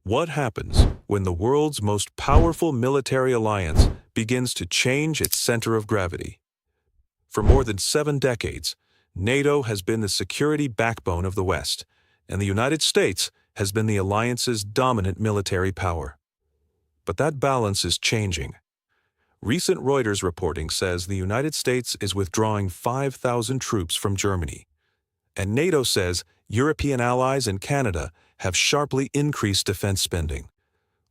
What happens when the world's most powerful military alliance begins to change its center of gravity? For more than 7 decades, NATO has been the security backbone of the West, and the United States has been the alliance's dominant military power. But that balance is changing. Recent Reuters reporting says the United States is withdrawing 5,000 troops from Germany, and NATO says European allies and Canada have sharply increased defense spending,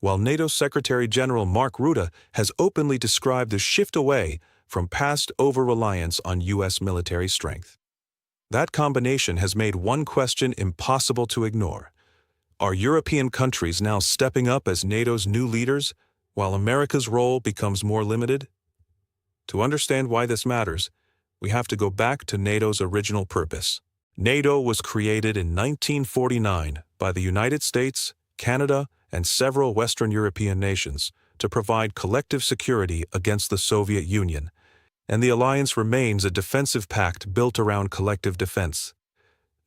while NATO Secretary General Mark Rutte has openly described the shift away from past over-reliance on U.S. military strength. That combination has made one question impossible to ignore. Are European countries now stepping up as NATO's new leaders, while America's role becomes more limited? To understand why this matters, we have to go back to NATO's original purpose. NATO was created in 1949 by the United States, Canada, and several Western European nations to provide collective security against the Soviet Union, and the alliance remains a defensive pact built around collective defense.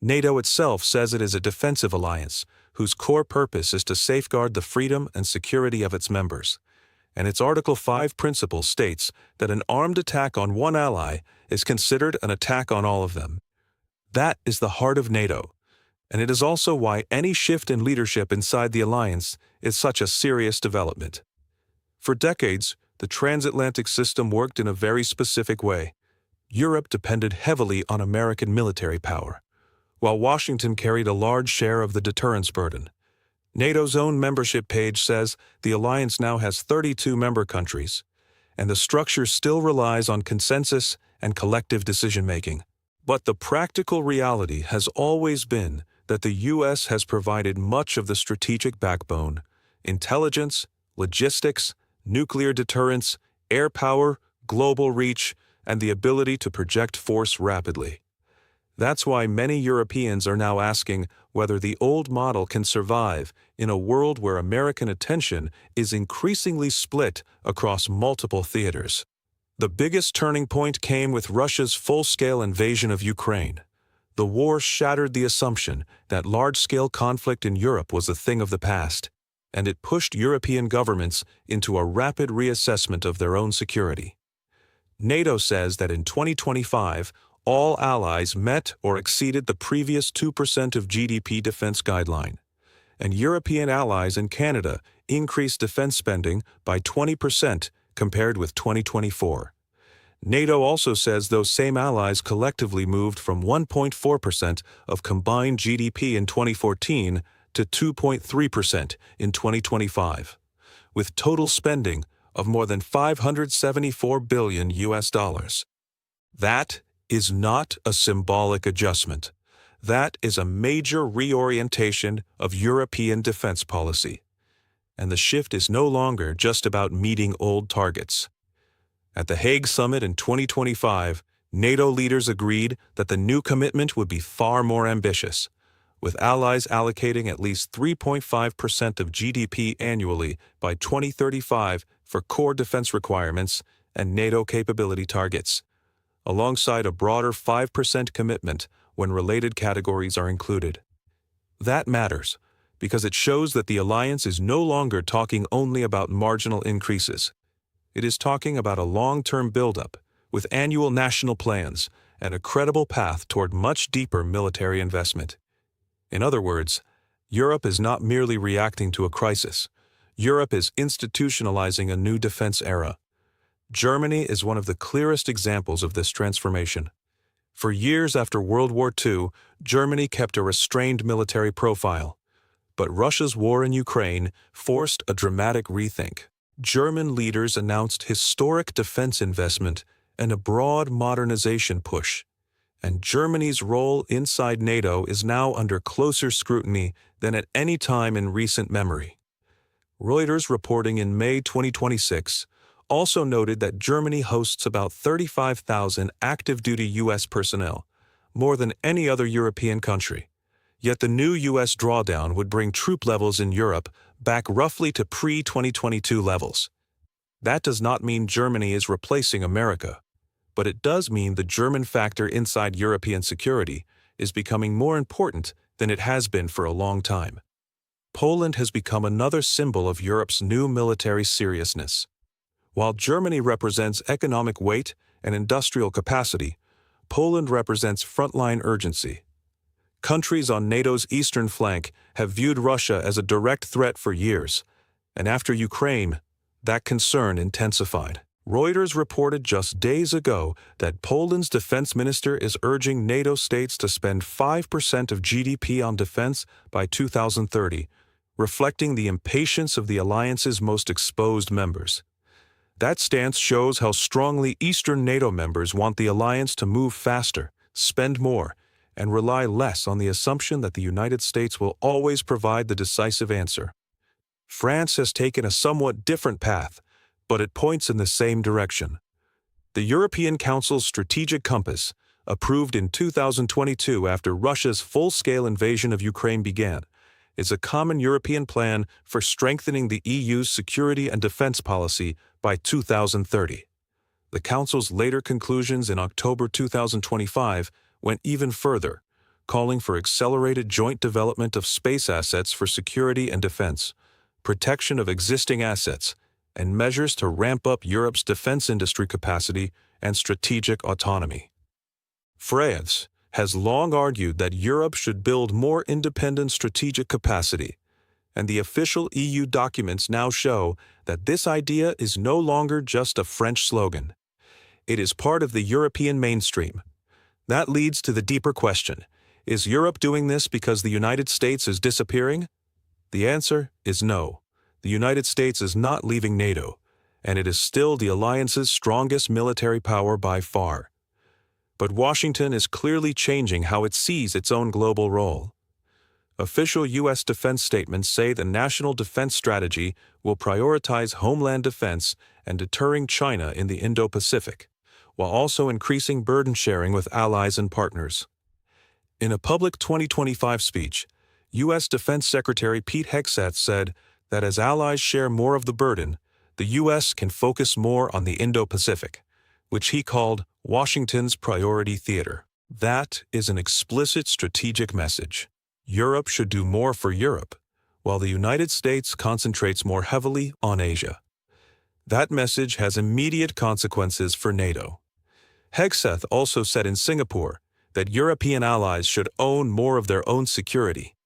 NATO itself says it is a defensive alliance whose core purpose is to safeguard the freedom and security of its members, and its Article 5 principle states that an armed attack on one ally is considered an attack on all of them. That is the heart of NATO, and it is also why any shift in leadership inside the alliance is such a serious development. For decades, the transatlantic system worked in a very specific way. Europe depended heavily on American military power, while Washington carried a large share of the deterrence burden. NATO's own membership page says the alliance now has 32 member countries, and the structure still relies on consensus and collective decision-making. But the practical reality has always been that the U.S. has provided much of the strategic backbone: intelligence, logistics, nuclear deterrence, air power, global reach, and the ability to project force rapidly. That's why many Europeans are now asking whether the old model can survive in a world where American attention is increasingly split across multiple theaters. The biggest turning point came with Russia's full-scale invasion of Ukraine. The war shattered the assumption that large-scale conflict in Europe was a thing of the past, and it pushed European governments into a rapid reassessment of their own security. NATO says that in 2025, all allies met or exceeded the previous 2% of GDP defense guideline, and European allies and Canada increased defense spending by 20% compared with 2024. NATO also says those same allies collectively moved from 1.4% of combined GDP in 2014 to 2.3% in 2025, with total spending of more than $574 billion US. That is not a symbolic adjustment. That is a major reorientation of European defense policy. And the shift is no longer just about meeting old targets. At the Hague Summit in 2025, NATO leaders agreed that the new commitment would be far more ambitious, with allies allocating at least 3.5% of GDP annually by 2035 for core defense requirements and NATO capability targets, alongside a broader 5% commitment when related categories are included. That matters, because it shows that the alliance is no longer talking only about marginal increases. It is talking about a long-term buildup, with annual national plans and a credible path toward much deeper military investment. In other words, Europe is not merely reacting to a crisis. Europe is institutionalizing a new defense era. Germany is one of the clearest examples of this transformation. For years after World War II, Germany kept a restrained military profile. But Russia's war in Ukraine forced a dramatic rethink. German leaders announced historic defense investment and a broad modernization push. And Germany's role inside NATO is now under closer scrutiny than at any time in recent memory. Reuters reporting in May 2026 also noted that Germany hosts about 35,000 active-duty U.S. personnel, more than any other European country. Yet the new U.S. drawdown would bring troop levels in Europe back roughly to pre-2022 levels. That does not mean Germany is replacing America, but it does mean the German factor inside European security is becoming more important than it has been for a long time. Poland has become another symbol of Europe's new military seriousness. While Germany represents economic weight and industrial capacity, Poland represents frontline urgency. Countries on NATO's eastern flank have viewed Russia as a direct threat for years, and after Ukraine, that concern intensified. Reuters reported just days ago that Poland's defense minister is urging NATO states to spend 5% of GDP on defense by 2030, reflecting the impatience of the alliance's most exposed members. That stance shows how strongly Eastern NATO members want the alliance to move faster, spend more, and rely less on the assumption that the United States will always provide the decisive answer. France has taken a somewhat different path, but it points in the same direction. The European Council's Strategic Compass, approved in 2022 after Russia's full-scale invasion of Ukraine began, is a common European plan for strengthening the EU's security and defense policy by 2030. The Council's later conclusions in October 2025 went even further, calling for accelerated joint development of space assets for security and defense, protection of existing assets, and measures to ramp up Europe's defense industry capacity and strategic autonomy. France has long argued that Europe should build more independent strategic capacity, and the official EU documents now show that this idea is no longer just a French slogan. It is part of the European mainstream. That leads to the deeper question: is Europe doing this because the United States is disappearing? The answer is no. The United States is not leaving NATO, and it is still the alliance's strongest military power by far. But Washington is clearly changing how it sees its own global role. Official U.S. defense statements say the national defense strategy will prioritize homeland defense and deterring China in the Indo-Pacific, while also increasing burden sharing with allies and partners. In a public 2025 speech, U.S. Defense Secretary Pete Hegseth said that as allies share more of the burden, the U.S. can focus more on the Indo-Pacific, which he called Washington's priority theater. That is an explicit strategic message. Europe should do more for Europe, while the United States concentrates more heavily on Asia. That message has immediate consequences for NATO. Hegseth also said in Singapore that European allies should own more of their own security,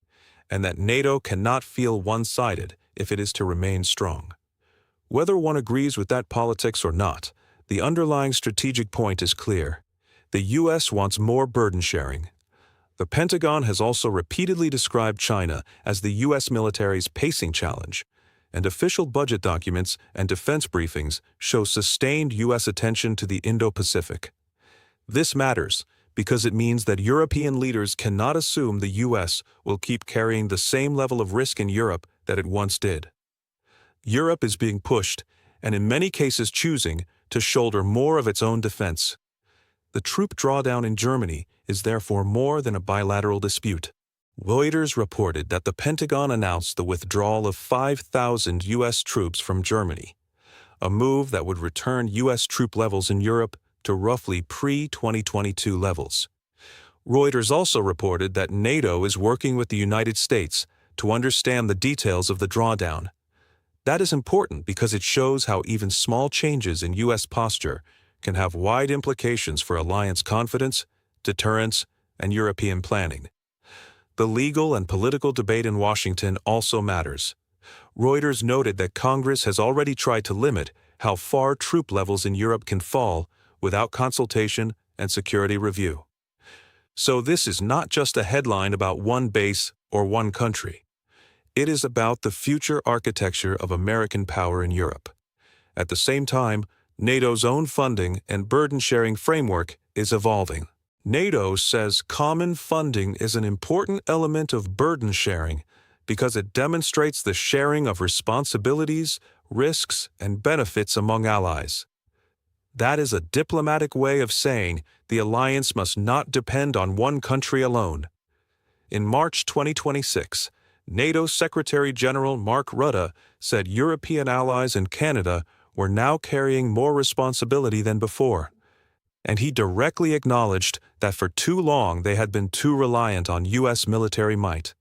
and that NATO cannot feel one-sided if it is to remain strong. Whether one agrees with that politics or not, the underlying strategic point is clear. The U.S. wants more burden sharing. The Pentagon has also repeatedly described China as the U.S. military's pacing challenge, and official budget documents and defense briefings show sustained U.S. attention to the Indo-Pacific. This matters because it means that European leaders cannot assume the U.S. will keep carrying the same level of risk in Europe that it once did. Europe is being pushed, and in many cases choosing, to shoulder more of its own defense. The troop drawdown in Germany is therefore more than a bilateral dispute. Reuters reported that the Pentagon announced the withdrawal of 5,000 U.S. troops from Germany, a move that would return U.S. troop levels in Europe to roughly pre-2022 levels. Reuters also reported that NATO is working with the United States to understand the details of the drawdown. That is important because it shows how even small changes in U.S. posture can have wide implications for alliance confidence, deterrence, and European planning. The legal and political debate in Washington also matters. Reuters noted that Congress has already tried to limit how far troop levels in Europe can fall without consultation and security review. So this is not just a headline about one base or one country. It is about the future architecture of American power in Europe. At the same time, NATO's own funding and burden-sharing framework is evolving. NATO says common funding is an important element of burden sharing because it demonstrates the sharing of responsibilities, risks, and benefits among allies. That is a diplomatic way of saying the alliance must not depend on one country alone. In March 2026, NATO Secretary General Mark Rutte said European allies and Canada were now carrying more responsibility than before, and he directly acknowledged that for too long they had been too reliant on U.S. military might.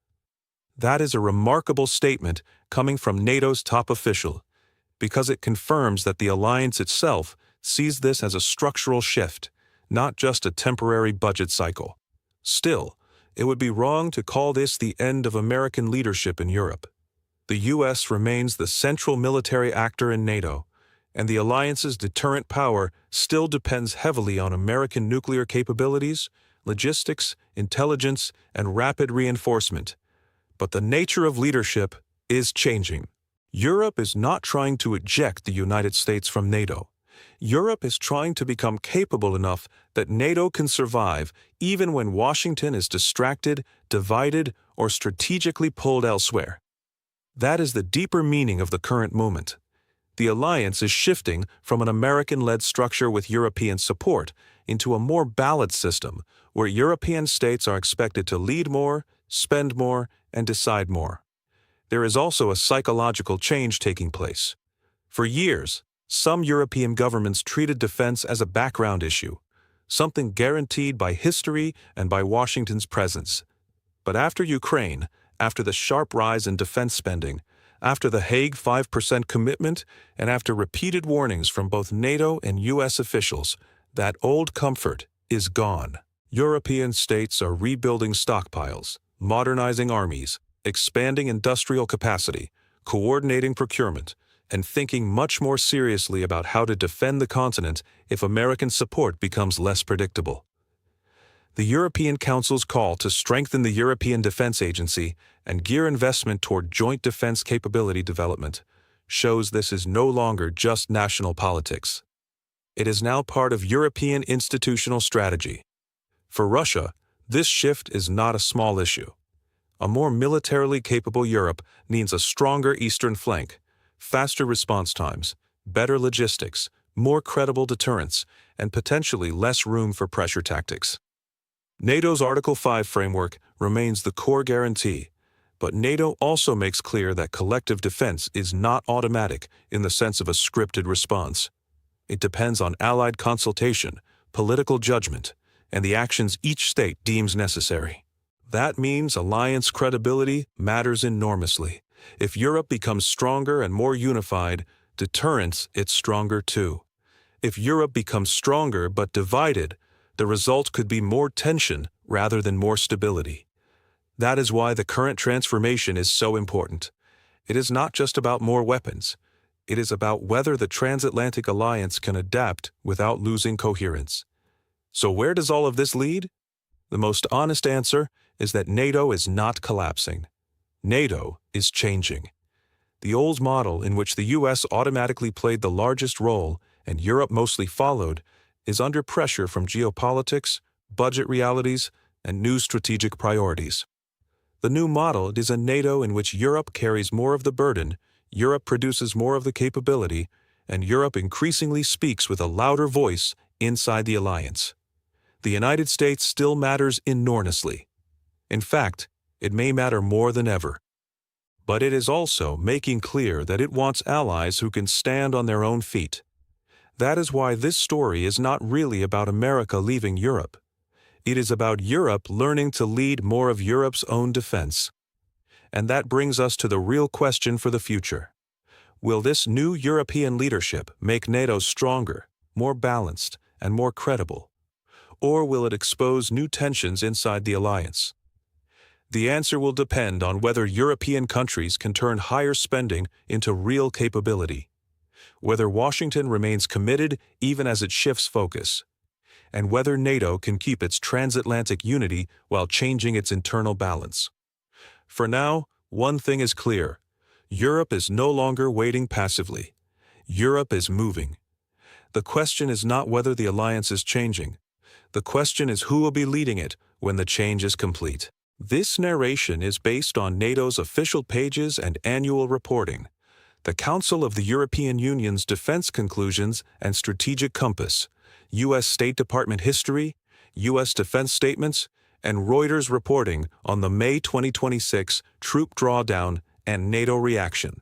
That is a remarkable statement coming from NATO's top official, because it confirms that the alliance itself sees this as a structural shift, not just a temporary budget cycle. Still, it would be wrong to call this the end of American leadership in Europe. The U.S. remains the central military actor in NATO, and the alliance's deterrent power still depends heavily on American nuclear capabilities, logistics, intelligence, and rapid reinforcement. But the nature of leadership is changing. Europe is not trying to eject the United States from NATO. Europe is trying to become capable enough that NATO can survive even when Washington is distracted, divided, or strategically pulled elsewhere. That is the deeper meaning of the current moment. The alliance is shifting from an American-led structure with European support into a more balanced system where European states are expected to lead more, spend more, and decide more. There is also a psychological change taking place. For years, some European governments treated defense as a background issue, something guaranteed by history and by Washington's presence. But after Ukraine, after the sharp rise in defense spending, after the Hague 5% commitment, and after repeated warnings from both NATO and U.S. officials, that old comfort is gone. European states are rebuilding stockpiles, modernizing armies, expanding industrial capacity, coordinating procurement, and thinking much more seriously about how to defend the continent if American support becomes less predictable. The European Council's call to strengthen the European Defense Agency and gear investment toward joint defense capability development shows this is no longer just national politics. It is now part of European institutional strategy. For Russia, this shift is not a small issue. A more militarily capable Europe means a stronger eastern flank, faster response times, better logistics, more credible deterrence, and potentially less room for pressure tactics. NATO's Article 5 framework remains the core guarantee, but NATO also makes clear that collective defense is not automatic in the sense of a scripted response. It depends on allied consultation, political judgment, and the actions each state deems necessary. That means alliance credibility matters enormously. If Europe becomes stronger and more unified, deterrence is stronger too. If Europe becomes stronger but divided, the result could be more tension rather than more stability. That is why the current transformation is so important. It is not just about more weapons. It is about whether the transatlantic alliance can adapt without losing coherence. So where does all of this lead? The most honest answer is that NATO is not collapsing. NATO is changing. The old model in which the U.S. automatically played the largest role and Europe mostly followed is under pressure from geopolitics, budget realities, and new strategic priorities. The new model is a NATO in which Europe carries more of the burden, Europe produces more of the capability, and Europe increasingly speaks with a louder voice inside the alliance. The United States still matters enormously. In fact, it may matter more than ever. But it is also making clear that it wants allies who can stand on their own feet. That is why this story is not really about America leaving Europe. It is about Europe learning to lead more of Europe's own defense. And that brings us to the real question for the future. Will this new European leadership make NATO stronger, more balanced, and more credible? Or will it expose new tensions inside the alliance? The answer will depend on whether European countries can turn higher spending into real capability, whether Washington remains committed even as it shifts focus, and whether NATO can keep its transatlantic unity while changing its internal balance. For now, one thing is clear. Europe is no longer waiting passively. Europe is moving. The question is not whether the alliance is changing. The question is who will be leading it when the change is complete. This narration is based on NATO's official pages and annual reporting, the Council of the European Union's defense conclusions and strategic compass, U.S. State Department history, U.S. defense statements, and Reuters reporting on the May 2026 troop drawdown and NATO reaction.